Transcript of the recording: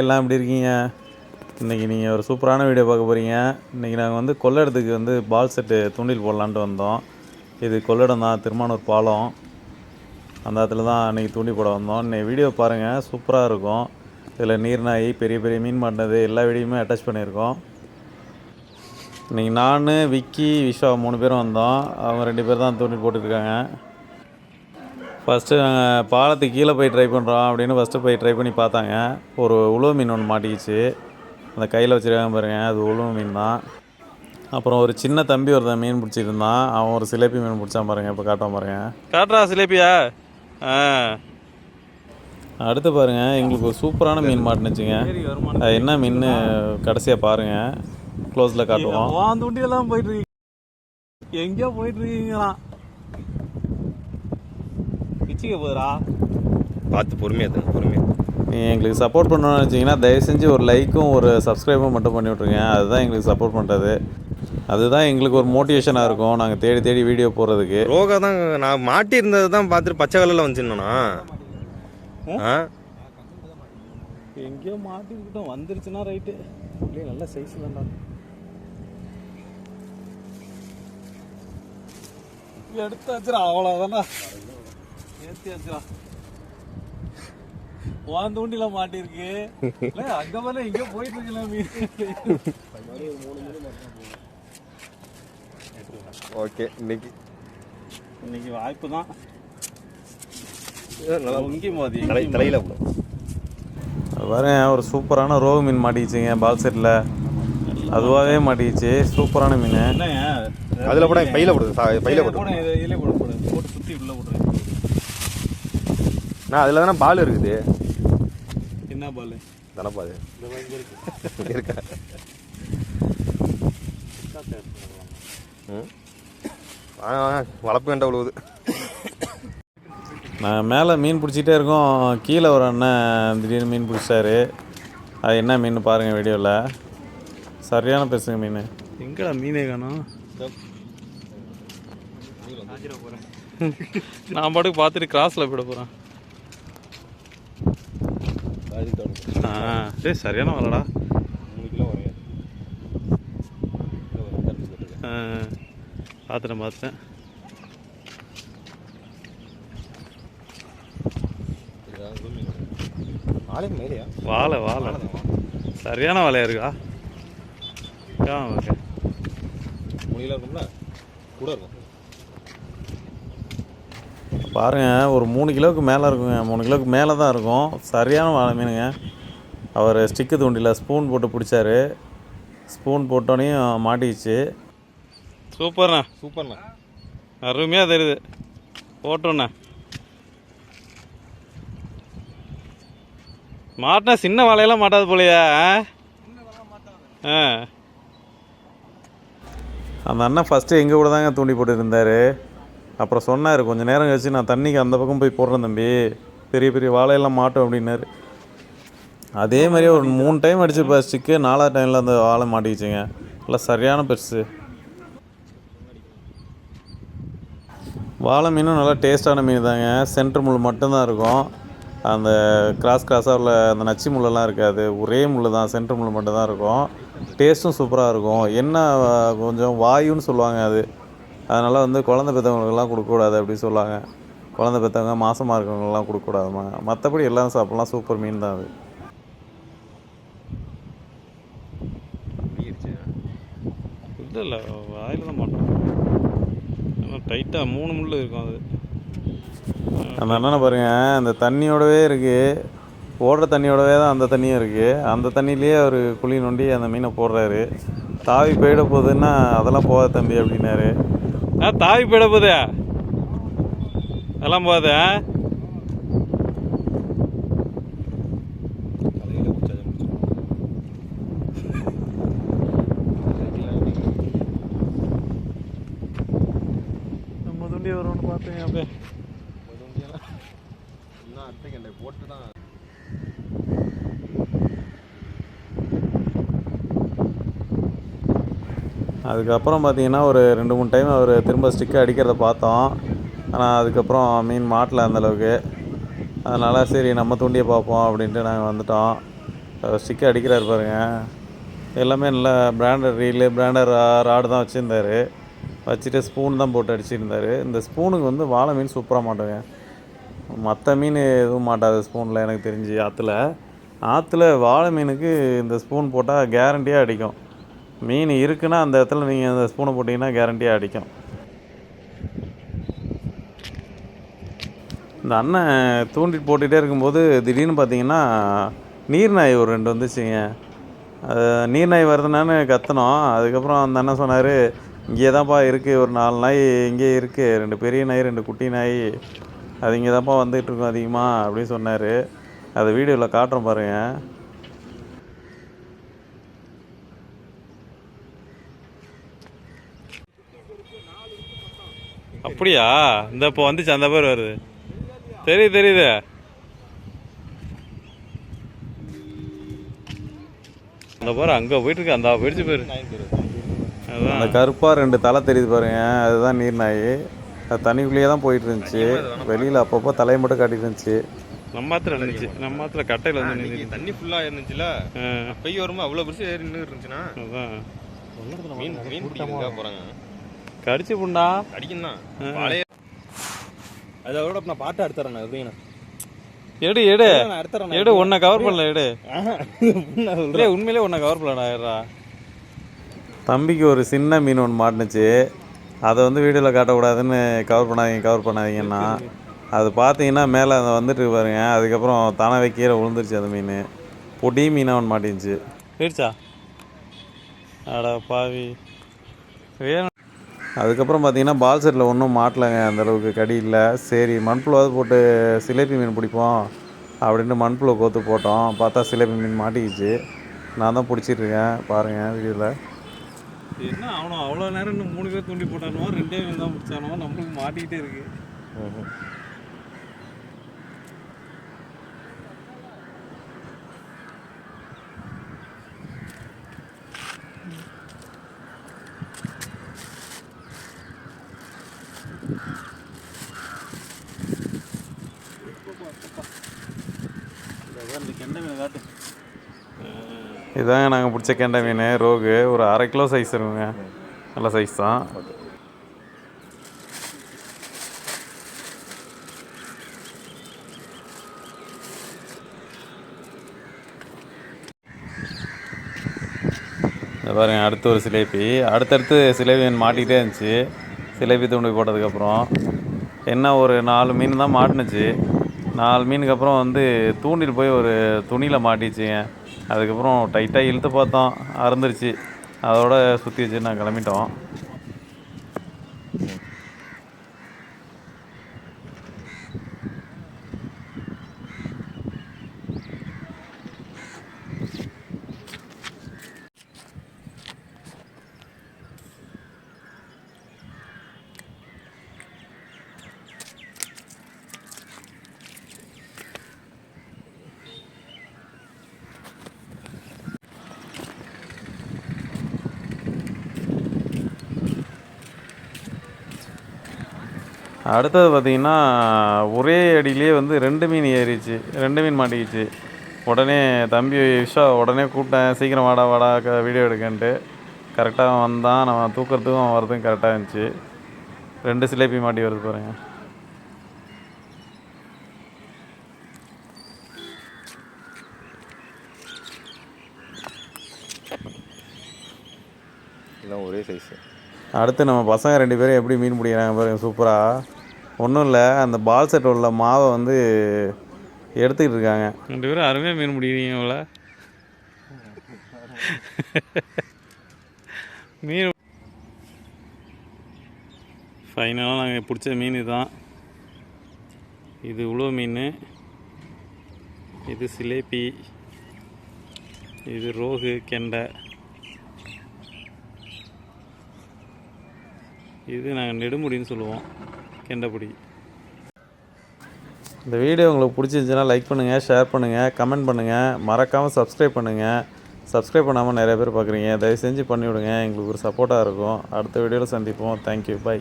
எல்லாம் எப்படி இருக்கீங்க? இன்றைக்கி நீங்கள் ஒரு சூப்பரான வீடியோ பார்க்க போகிறீங்க. இன்றைக்கி நாங்கள் வந்து கொள்ளிடத்துக்கு வந்து பால் செட்டு தூண்டில் போடலான்ட்டு வந்தோம். இது கொள்ளிடம் தான், திருமானூர் பாலம். அந்த இடத்துல தான் இன்றைக்கி தூண்டி போட வந்தோம். இன்றைக்கி வீடியோ பாருங்கள், சூப்பராக இருக்கும். இதில் நீர்நாய், பெரிய பெரிய மீன் மாட்டினது எல்லா வீடியோமே அட்டாச் பண்ணியிருக்கோம். இன்றைக்கி நான், விக்கி, விஸ்வா 3 பேரும் வந்தோம். அவங்க 2 பேர் தான் தூண்டில் போட்டுருக்காங்க. ஃபஸ்ட்டு நாங்கள் பாலத்துக்கு கீழே போய் ட்ரை பண்ணுறோம் அப்படின்னு போய் ட்ரை பண்ணி பார்த்தாங்க. ஒரு உழுவ மீன் ஒன்று மாட்டிக்கிச்சு. அந்த கையில் வச்சுருக்காங்க பாருங்கள், அது உழுவ மீன் தான். அப்புறம் ஒரு சின்ன தம்பி ஒருத்தன் மீன் பிடிச்சிருந்தான். அவன் ஒரு சிலேப்பி மீன் பிடிச்சான் பாருங்கள். இப்போ காட்டான் பாருங்கள். காட்டுறா சிலேப்பியா. அடுத்து பாருங்கள், எங்களுக்கு ஒரு சூப்பரான மீன் மாட்டினுச்சுங்க. அது என்ன மீன் கடைசியாக பாருங்கள், க்ளோஸில் காட்டுவோம். தூண்டியெல்லாம் போயிட்டுருக்கீங்க, எங்கேயோ போயிட்டுருக்கீங்களா? பிச்சுக்க போதுரா, பார்த்து பொறுமையாக. நீங்கள் எங்களுக்கு சப்போர்ட் பண்ணணும்னு நினச்சிங்கன்னா தயவு செஞ்சு ஒரு லைக்கும் ஒரு சப்ஸ்கிரைபும் மட்டும் பண்ணி விட்ருங்க. அதுதான் எங்களுக்கு சப்போர்ட் பண்ணுறது. அதுதான் எங்களுக்கு ஒரு மோட்டிவேஷனாக இருக்கும் நாங்கள் தேடி தேடி வீடியோ போடுறதுக்கு. ரோகா தான் நான் மாட்டி இருந்தது தான் பார்த்துட்டு பச்சை கலரில் வந்துச்சுண்ணா. எங்கேயோ மாட்டிக்கிட்டோம், வந்துருச்சுன்னா ரைட்டு. இல்லையே நல்ல சைஸ் தான்டா. எடுத்தாச்சுடா, அவ்வளோதானா ஏற்றியாச்சுடா. வான் தூண்டில மாட்டிருக்கு. அங்க மேல எங்கேயோ போயிட்டு இருக்கலாம் மீன். ஓகே, இன்னைக்கு வாய்ப்பு தான். தலையில வரேன். ஒரு சூப்பரான ரோகு மீன் மாட்டிக்கிச்சுங்க பால் செட்டில். அதுவாகவே மாட்டிக்கிச்சு, சூப்பரான மீன். அதில் போட பையில போடுது, பையில போட்டு இதில் போட்டு சுற்றி உள்ள போடுறேன். நான் அதில் தானே பால் இருக்குது. என்ன பால் தானப்பா அது இருக்கா? வளர்ப்பு வேண்டாம் உழுவுது. நான் மேலே மீன் பிடிச்சிட்டே இருக்கோம். கீழே ஒரு அண்ணன் திடீர்னு மீன் பிடிச்சாரு. அது என்ன மீன் பாருங்கள் வீடியோவில். சரியான பெருசுங்க மீன். எங்கடா மீனே காணோம்? நான் பாட்டுக்கு பார்த்துட்டு கிராஸில் போயிட போகிறேன். சரி, சரியான வரலடா. 3 கிலோ வரையா? பார்த்துட்டேன். வாழை சரியான வாழையா இருக்கா? ஓகே, 3 கிலோ இருக்கும்ல, கூட இருக்கும் பாருங்கள். ஒரு 3 கிலோவுக்கு மேலே இருக்குங்க. 3 கிலோவுக்கு மேலே தான் இருக்கும். சரியான வாழை மீனுங்க. அவர் ஸ்டிக்கு தூண்டியில் ஸ்பூன் போட்டு பிடிச்சாரு. ஸ்பூன் போட்டோனையும் மாட்டிக்கிச்சு. சூப்பர்ண்ணா, அருமையாக தெரியுது. போட்டோண்ணா மாட்டினா சின்ன வாழையெல்லாம் மாட்டாது போலையா? அந்த அண்ணன் ஃபஸ்ட்டு எங்கள் கூட தாங்க தூண்டி போட்டு இருந்தார். அப்புறம் சொன்னார், கொஞ்சம் நேரம் கழிச்சு நான் தண்ணிக்கு அந்த பக்கம் போய் போடுறேன் தம்பி, பெரிய பெரிய வாழையெல்லாம் மாட்டோம் அப்படின்னாரு. அதே மாதிரியே ஒரு 3 டைம் அடிச்சு ஸ்டிக்கு. 4வது டைமில் அந்த வாழை மாட்டிக்கிச்சுங்க. நல்லா சரியான பெருசு. வாழை மீனும் நல்லா டேஸ்ட்டான மீன் தாங்க. சென்ட்ரு முள் மட்டும்தான் இருக்கும். அந்த கிராஸாக உள்ள அந்த நச்சு முள்ளெல்லாம் இருக்காது. ஒரே முள் தான், சென்ட்ரு முள் மட்டும்தான் இருக்கும். டேஸ்ட்டும் சூப்பராக இருக்கும். என்ன கொஞ்சம் வாயுன்னு சொல்லுவாங்க அது. அதனால் வந்து குழந்தை பெற்றவங்களுக்கெல்லாம் கொடுக்கக்கூடாது அப்படி சொல்லுவாங்க. குழந்தை பெற்றவங்க, மாசமாக இருக்கவங்கலாம் கொடுக்கக்கூடாதுமா. மற்றபடி எல்லாம் சாப்பிட்லாம். சூப்பர் மீன் தான் அது. இல்லை வாயில் தான் மாட்டோம். டைட்டாக 3 முள் இருக்கும் அது. அந்த அண்ணனை பாருங்கள், அந்த தண்ணியோடவே இருக்குது. ஓடுற தண்ணியோடவே தான் அந்த தண்ணியும் இருக்குது. அந்த தண்ணியிலேயே அவர் குழி நோண்டி அந்த மீனை போடுறாரு. தாவி போயிட போகுதுன்னா அதெல்லாம் போகாத தம்பி அப்படின்னாரு. தாவி போயிட போகுது, அதெல்லாம் போகாத. நம்ம துண்டி வரும்னு பார்த்தேன். அப்படியே போட்டு தான் அதுக்கப்புறம் பார்த்தீங்கன்னா ஒரு 2-3 டைம் அவர் திரும்ப ஸ்டிக்கை அடிக்கிறத பார்த்தோம். ஆனால் அதுக்கப்புறம் மீன் மாட்டல அந்தளவுக்கு. அதனால் சரி நம்ம தூண்டியை பார்ப்போம் அப்படின்ட்டு நாங்கள் வந்துட்டோம். ஸ்டிக்கை அடிக்கிறாரு பாருங்க. எல்லாமே நல்லா பிராண்டட் ரீலு, பிராண்டட் ராடு தான் வச்சுருந்தார். வச்சுட்டு ஸ்பூன் தான் போட்டு அடிச்சிருந்தார். இந்த ஸ்பூனுக்கு வந்து வாழை மீன் சூப்பராக மாட்டோங்க. மற்ற மீன் எதுவும் மாட்டாது ஸ்பூனில் எனக்கு தெரிஞ்சு. ஆற்றுல வாழை மீனுக்கு இந்த ஸ்பூன் போட்டால் கேரண்டியாக அடிக்கும். மீன் இருக்குன்னா அந்த இடத்துல நீங்கள் அந்த ஸ்பூனை போட்டிங்கன்னா கேரண்டியாக அடிக்கும். இந்த அண்ணன் தூண்டிட்டு போட்டுகிட்டே இருக்கும்போது திடீர்னு பார்த்தீங்கன்னா நீர்நாய் ஒரு 2 வந்துச்சுங்க. நீர்நாய் வருதுனான்னு கத்தினோம். அதுக்கப்புறம் அந்த அண்ணன் சொன்னார், இங்கே தான்ப்பா இருக்குது, ஒரு 4 நாய் இங்கே இருக்குது, 2 பெரிய நாய் 2 குட்டி நாய், அது இங்கே தான்ப்பா வந்துகிட்ருக்கோம் அதிகமாக அப்படின்னு சொன்னார். அதை வீடியோவில் காட்டுறோம் பாருங்கள். அப்படியா? இந்த இப்போ வந்துச்சு, அந்த பேர் வருது. தெரியுது. அந்த பாரு அங்கே போயிட்டுருக்கு, அந்த போயிடுச்சு பேர். அதான் அந்த கருப்பாக 2 தலை தெரியுது பாருங்க, அதுதான் நீர்நாய். அது தண்ணிக்குள்ளேயே தான் போயிட்டு இருந்துச்சு. வெளியில் அப்பப்போ தலையை மட்டும் காட்டிட்டு இருந்துச்சு. நம்ம ஆத்துல இருந்துச்சு, நம்ம ஆத்துல கட்டையில் வந்து தண்ணி ஃபுல்லாக இருந்துச்சுல, பெய் வரும்போது அவ்வளோ பெருசு ஏறி நின்று இருந்துச்சுன்னா அதான் மீன் பிடிக்கிறதுக்காக போகிறாங்க. கடிச்சு புண்டா அடிக்கும் தான் பழைய. அதோட நான் பாட்டை எடுத்துறேன் எப்படிங்கண்ணா. எடு உன்னை கவர் பண்ணல. இல்லையே உண்மையிலே உன்னை கவர் பண்ணலடா. தம்பிக்கு ஒரு சின்ன மீன் ஒன்று மாட்டுனுச்சு. அதை வந்து வீடியோவில் காட்டக்கூடாதுன்னு கவர் பண்ணாதீங்கன்னா, அது பார்த்தீங்கன்னா மேலே அதை வந்துட்டு பாருங்க. அதுக்கப்புறம் தானாவே கீழே விழுந்துருச்சு அந்த மீன். பொடி மீனாக ஒன்று மாட்டிருந்துச்சு. போயிடுச்சா? அடா பாவி. வேணும். அதுக்கப்புறம் பார்த்தீங்கன்னா பால் செட்டில் ஒன்றும் மாட்டலைங்க, அந்தளவுக்கு கடி இல்லை. சரி மண்புழுவாவது போட்டு சிலேபி மீன் பிடிப்போம் அப்படின்ட்டு மண்புழு கோத்து போட்டோம். பார்த்தா சிலேபி மீன் மாட்டிக்கிச்சு. நான் தான் பிடிச்சிட்ருக்கேன் பாருங்கள் வீடியோவில். என்ன அவனும் அவ்வளோ நேரம் இன்னும் 3 பேர் தூண்டி போட்டானுவோ, 2 மீன் தான் பிடிச்சானுவோ, நம்மளுக்கு மாட்டிக்கிட்டே இருக்கு. இதுதாங்க நாங்கள் பிடிச்ச கெண்டை மீன் ரோகு. ஒரு 1/2 கிலோ சைஸ் இருக்குங்க, நல்ல சைஸ் தான். இந்த பாருங்க, அடுத்து ஒரு சிலேபி. அடுத்தடுத்து சிலேபி மீன் மாட்டிக்கிட்டே இருந்துச்சு. சிலேபி தூண்டி போட்டதுக்கப்புறம் என்ன ஒரு 4 மீன் தான் மாட்டினுச்சு. 4 மீனுக்கு அப்புறம் வந்து தூண்டில் போய் ஒரு துணியில் மாட்டிச்சுங்க. அதுக்கப்புறம் டைட்டாக இழுத்து பார்த்தோம், அறுந்துருச்சு. அதோட சுற்றி வச்சு நான் கிளம்பிட்டோம். அடுத்தது பார்த்திங்கன்னா ஒரே அடியிலே வந்து 2 மீன் ஏறிச்சு, 2 மீன் மாட்டிக்கிச்சு. உடனே தம்பி உடனே கூப்பிட்டேன், சீக்கிரம் வாடா வீடியோ எடுக்கன்ட்டு. கரெக்டாக வந்தான். நம்ம தூக்கிறதுக்கும் வரதுக்கும் கரெக்டாக இருந்துச்சு. 2 சிலேபி மாட்டி வருது பாருங்க. எல்லாம் ஒரே சைஸு. அடுத்து நம்ம பசங்க 2 பேரும் எப்படி மீன் பிடிக்கிறாங்க பாருங்க, சூப்பராக. ஒன்றும் இல்லை, அந்த பால் செட் உள்ள மாவை வந்து எடுத்துக்கிட்டு இருக்காங்க. 2 பேரும் அருமையாக மீன் பிடிக்கிறீங்க போல. மீன் ஃபைனலாக நாங்கள் பிடிச்ச மீன் இதுதான். இது உளவு மீன், இது சிலேபி, இது ரோகு கெண்டை, இது நாங்கள் நெடுமுடின்னு சொல்லுவோம், கெண்டைப்பிடி. இந்த வீடியோ உங்களுக்கு பிடிச்சிருந்துச்சுன்னா லைக் பண்ணுங்கள், ஷேர் பண்ணுங்கள், கமெண்ட் பண்ணுங்கள். மறக்காமல் சப்ஸ்கிரைப் பண்ணுங்கள். சப்ஸ்கிரைப் பண்ணாமல் நிறைய பேர் பார்க்குறீங்க, தயவு செஞ்சு பண்ணிவிடுங்க, எங்களுக்கு ஒரு சப்போர்ட்டாக இருக்கும். அடுத்த வீடியோவில் சந்திப்போம். Thank you, by.